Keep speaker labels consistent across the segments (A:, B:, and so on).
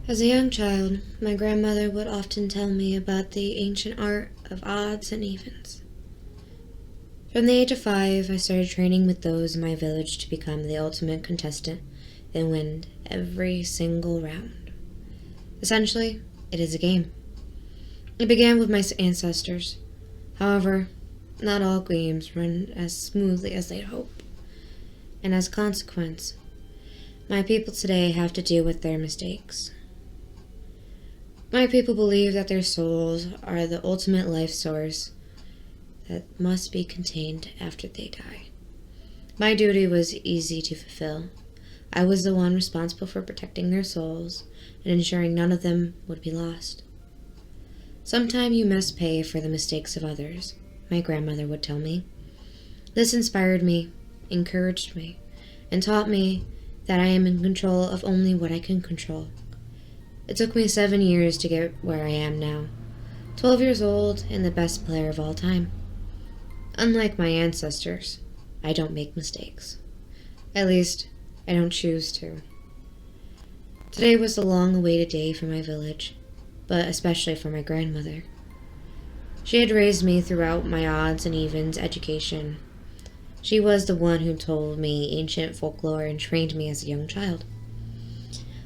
A: As a young child, my grandmother would often tell me about the ancient art of odds and evens. From the age of 5, I started training with those in my village to become the ultimate contestant and win every single round. Essentially, it is a game. It began with my ancestors. However, not all games run as smoothly as they'd hope. And as a consequence, my people today have to deal with their mistakes. My people believe that their souls are the ultimate life source that must be contained after they die. My duty was easy to fulfill. I was the one responsible for protecting their souls and ensuring none of them would be lost. Sometime you must pay for the mistakes of others, my grandmother would tell me. This inspired me, encouraged me, and taught me that I am in control of only what I can control. It took me 7 years to get where I am now, 12 years old and the best player of all time. Unlike my ancestors, I don't make mistakes. At least, I don't choose to. Today was a long-awaited day for my village, but especially for my grandmother. She had raised me throughout my odds and evens education. She was the one who told me ancient folklore and trained me as a young child.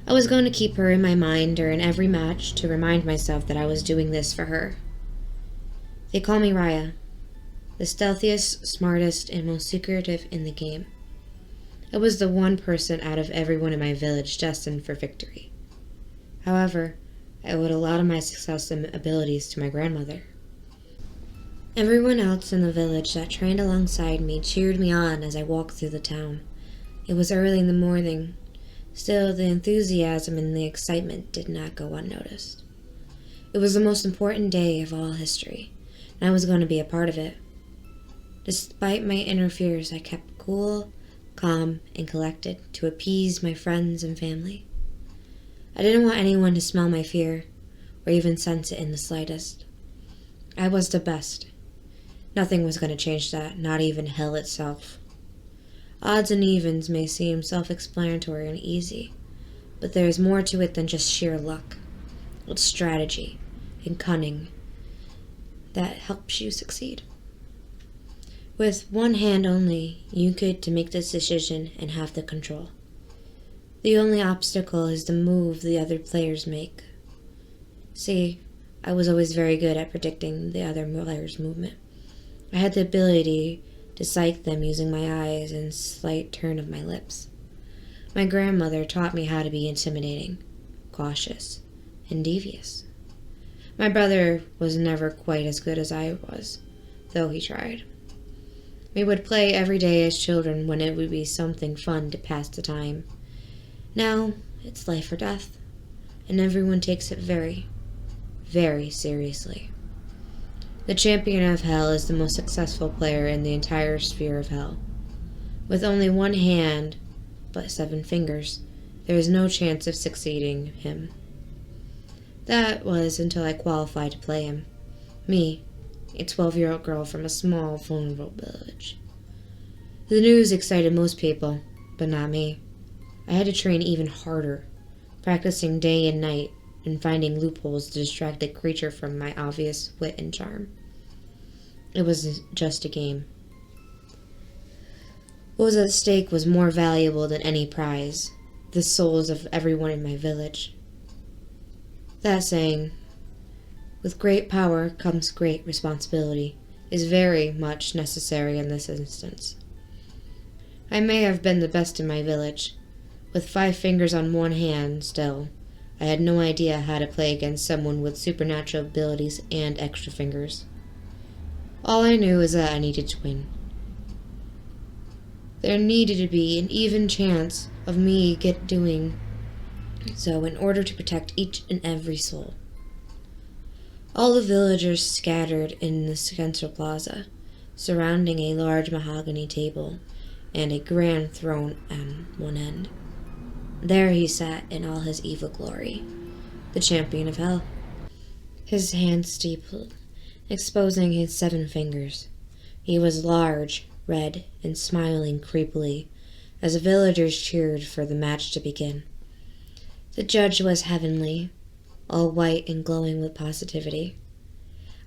A: I was going to keep her in my mind during every match to remind myself that I was doing this for her. They call me Raya, the stealthiest, smartest, and most secretive in the game. I was the one person out of everyone in my village destined for victory. However, I owed a lot of my success and abilities to my grandmother. Everyone else in the village that trained alongside me cheered me on as I walked through the town. It was early in the morning. Still, the enthusiasm and the excitement did not go unnoticed. It was the most important day of all history, and I was going to be a part of it. Despite my inner fears, I kept cool, calm, and collected to appease my friends and family. I didn't want anyone to smell my fear, or even sense it in the slightest. I was the best. Nothing was going to change that, not even hell itself. Odds and evens may seem self-explanatory and easy, but there is more to it than just sheer luck. It's strategy and cunning that helps you succeed. With one hand only, you get to make this decision and have the control. The only obstacle is the move the other players make. See, I was always very good at predicting the other players' movement. I had the ability to psych them using my eyes and slight turn of my lips. My grandmother taught me how to be intimidating, cautious, and devious. My brother was never quite as good as I was, though he tried. We would play every day as children when it would be something fun to pass the time. Now, it's life or death, and everyone takes it very, very seriously. The champion of hell is the most successful player in the entire sphere of hell. With only one hand, but 7 fingers, there is no chance of succeeding him. That was until I qualified to play him. Me, a 12-year-old girl from a small, vulnerable village. The news excited most people, but not me. I had to train even harder, practicing day and night, and finding loopholes to distract the creature from my obvious wit and charm. It was just a game. What was at stake was more valuable than any prize, the souls of everyone in my village. That saying, with great power comes great responsibility, is very much necessary in this instance. I may have been the best in my village. With 5 fingers on one hand still, I had no idea how to play against someone with supernatural abilities and extra fingers. All I knew is that I needed to win. There needed to be an even chance of me doing so in order to protect each and every soul. All the villagers scattered in the central plaza, surrounding a large mahogany table and a grand throne on one end. There he sat in all his evil glory, the champion of hell. His hands steepled, exposing his 7 fingers. He was large, red, and smiling creepily as the villagers cheered for the match to begin. The judge was heavenly, all white and glowing with positivity.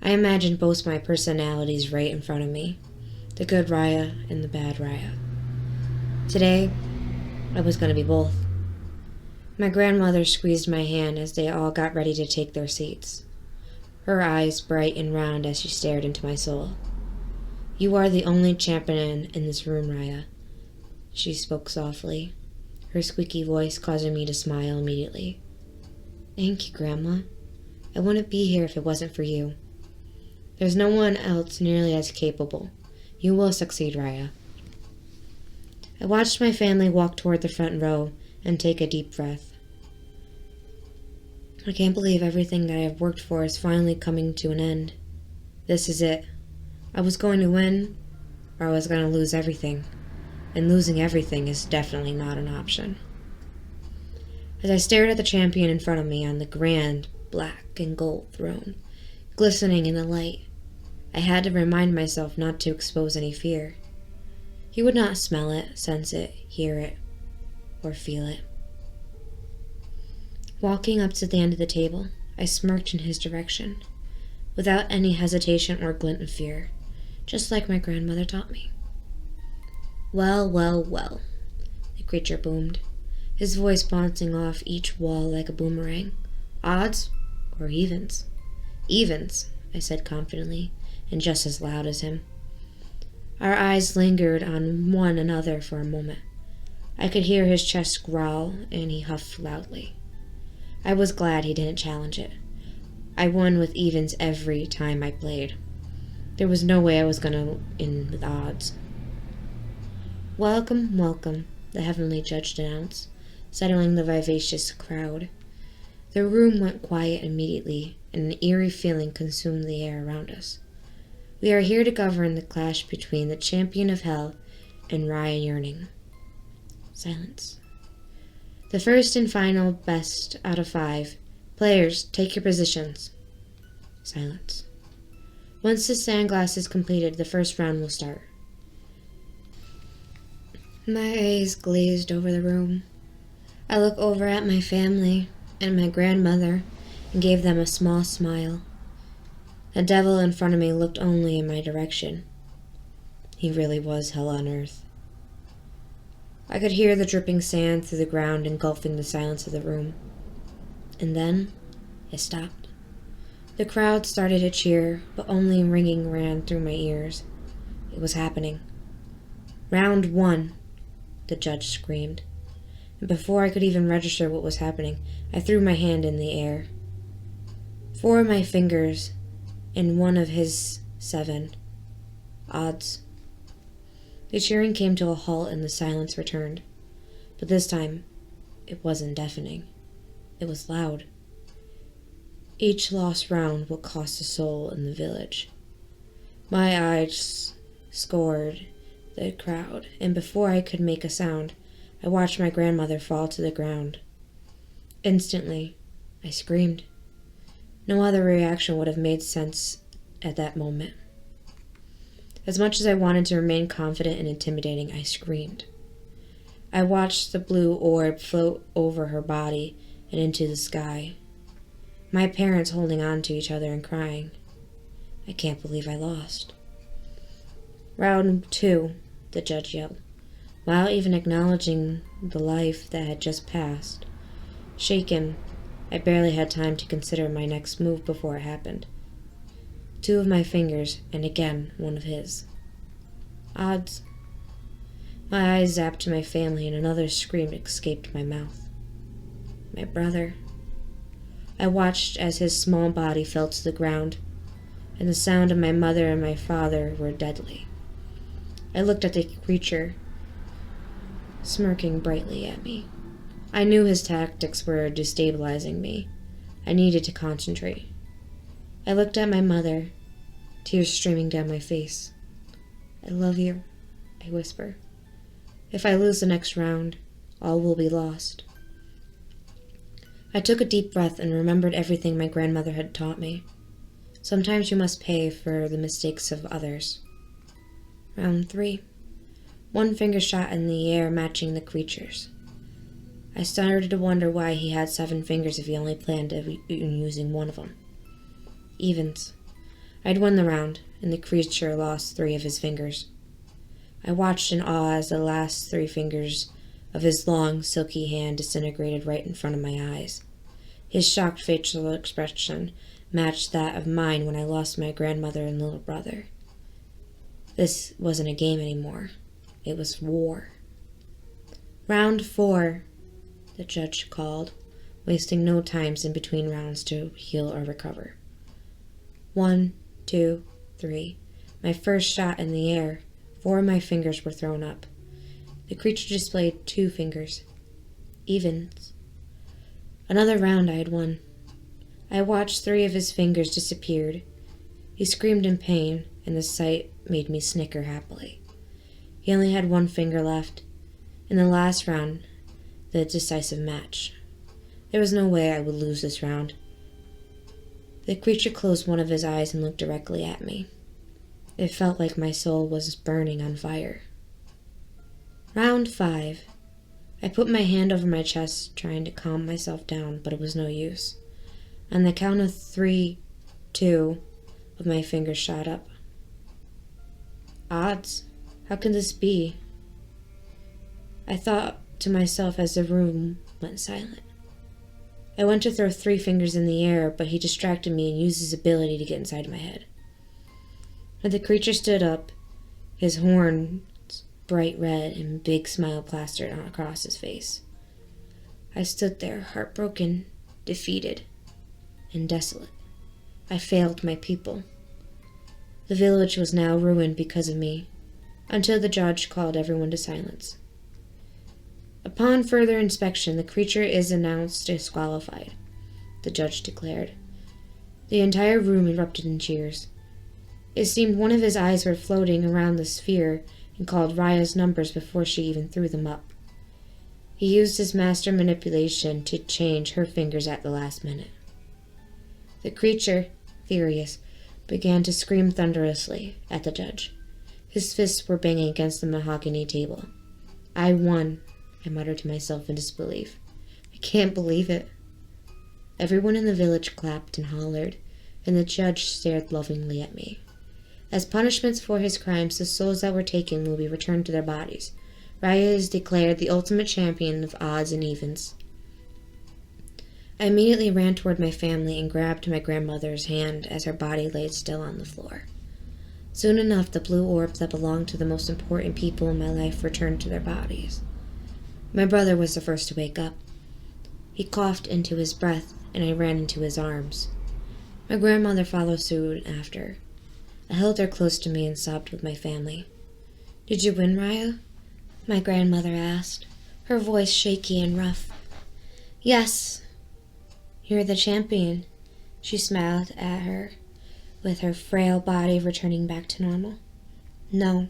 A: I imagined both my personalities right in front of me, the good Raya and the bad Raya. Today, I was going to be both. My grandmother squeezed my hand as they all got ready to take their seats, her eyes bright and round as she stared into my soul. "You are the only champion in this room, Raya," she spoke softly, her squeaky voice causing me to smile immediately. "Thank you, Grandma. I wouldn't be here if it wasn't for you. There's no one else nearly as capable. You will succeed, Raya." I watched my family walk toward the front row and take a deep breath. I can't believe everything that I have worked for is finally coming to an end. This is it. I was going to win, or I was going to lose everything. And losing everything is definitely not an option. As I stared at the champion in front of me on the grand black and gold throne, glistening in the light, I had to remind myself not to expose any fear. He would not smell it, sense it, hear it, or feel it. Walking up to the end of the table, I smirked in his direction, without any hesitation or glint of fear, just like my grandmother taught me. "Well, well, well," the creature boomed, his voice bouncing off each wall like a boomerang. "Odds or evens?" "Evens," I said confidently, and just as loud as him. Our eyes lingered on one another for a moment. I could hear his chest growl, and he huffed loudly. I was glad he didn't challenge it. I won with evens every time I played. There was no way I was going to win with odds. "Welcome, welcome," the heavenly judge announced, settling the vivacious crowd. The room went quiet immediately, and an eerie feeling consumed the air around us. "We are here to govern the clash between the champion of hell and Raya Yearning." Silence. "The first and final best out of 5. Players, take your positions." Silence. "Once the sandglass is completed, the first round will start." My eyes glazed over the room. I looked over at my family and my grandmother and gave them a small smile. The devil in front of me looked only in my direction. He really was hell on earth. I could hear the dripping sand through the ground engulfing the silence of the room. And then it stopped. The crowd started to cheer, but only ringing ran through my ears. It was happening. "Round 1, the judge screamed. And before I could even register what was happening, I threw my hand in the air. 4 of my fingers in one of his 7. Odds. The cheering came to a halt and the silence returned. But this time, it wasn't deafening. It was loud. Each lost round will cost a soul in the village. My eyes scored the crowd, and before I could make a sound, I watched my grandmother fall to the ground. Instantly, I screamed. No other reaction would have made sense at that moment. As much as I wanted to remain confident and intimidating, I screamed. I watched the blue orb float over her body and into the sky. My parents holding on to each other and crying. I can't believe I lost. "Round 2, the judge yelled, while even acknowledging the life that had just passed. Shaken, I barely had time to consider my next move before it happened. 2 of my fingers, and again 1 of his. Odds. My eyes zapped to my family, and another scream escaped my mouth. My brother. I watched as his small body fell to the ground, and the sound of my mother and my father were deadly. I looked at the creature, smirking brightly at me. I knew his tactics were destabilizing me. I needed to concentrate. I looked at my mother, tears streaming down my face. "I love you," I whisper. "If I lose the next round, all will be lost." I took a deep breath and remembered everything my grandmother had taught me. Sometimes you must pay for the mistakes of others. Round 3. 1 finger shot in the air matching the creature's. I started to wonder why he had 7 fingers if he only planned on using one of them. Evens. I'd won the round, and the creature lost 3 of his fingers. I watched in awe as the last 3 fingers of his long, silky hand disintegrated right in front of my eyes. His shocked facial expression matched that of mine when I lost my grandmother and little brother. This wasn't a game anymore. It was war. Round 4, the judge called, wasting no time in between rounds to heal or recover. 1, 2, 3. My first shot in the air. 4 of my fingers were thrown up. The creature displayed 2 fingers. Evens. Another round I had won. I watched 3 of his fingers disappeared. He screamed in pain, and the sight made me snicker happily. He only had 1 finger left. In the last round, the decisive match. There was no way I would lose this round. The creature closed one of his eyes and looked directly at me. It felt like my soul was burning on fire. Round 5. I put my hand over my chest, trying to calm myself down, but it was no use. On the count of 3, 2 of my fingers shot up. Odds? How can this be? I thought to myself as the room went silent. I went to throw 3 fingers in the air, but he distracted me and used his ability to get inside my head. When the creature stood up, his horns bright red and a big smile plastered across his face. I stood there, heartbroken, defeated, and desolate. I failed my people. The village was now ruined because of me, until the judge called everyone to silence. Upon further inspection, the creature is announced disqualified, the judge declared. The entire room erupted in cheers. It seemed one of his eyes were floating around the sphere and called Raya's numbers before she even threw them up. He used his master manipulation to change her fingers at the last minute. The creature, furious, began to scream thunderously at the judge. His fists were banging against the mahogany table. I won, I muttered to myself in disbelief. I can't believe it. Everyone in the village clapped and hollered, and the judge stared lovingly at me. As punishments for his crimes, the souls that were taken will be returned to their bodies. Raya is declared the ultimate champion of odds and evens. I immediately ran toward my family and grabbed my grandmother's hand as her body lay still on the floor. Soon enough, the blue orbs that belonged to the most important people in my life returned to their bodies. My brother was the first to wake up. He coughed into his breath, and I ran into his arms. My grandmother followed suit after. I held her close to me and sobbed with my family. "Did you win, Raya?" my grandmother asked, her voice shaky and rough. "Yes. You're the champion." She smiled at her, with her frail body returning back to normal. "No,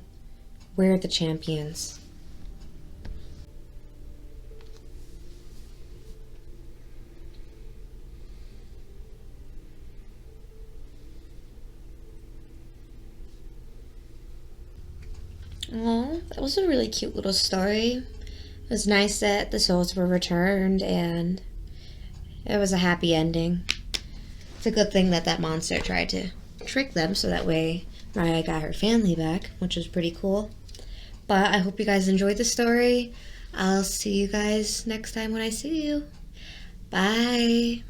A: we're the champions." Oh, that was a really cute little story. It was nice that the souls were returned and it was a happy ending. It's a good thing that that monster tried to trick them so that way Raya got her family back, which was pretty cool. But I hope you guys enjoyed the story. I'll see you guys next time when I see you. Bye.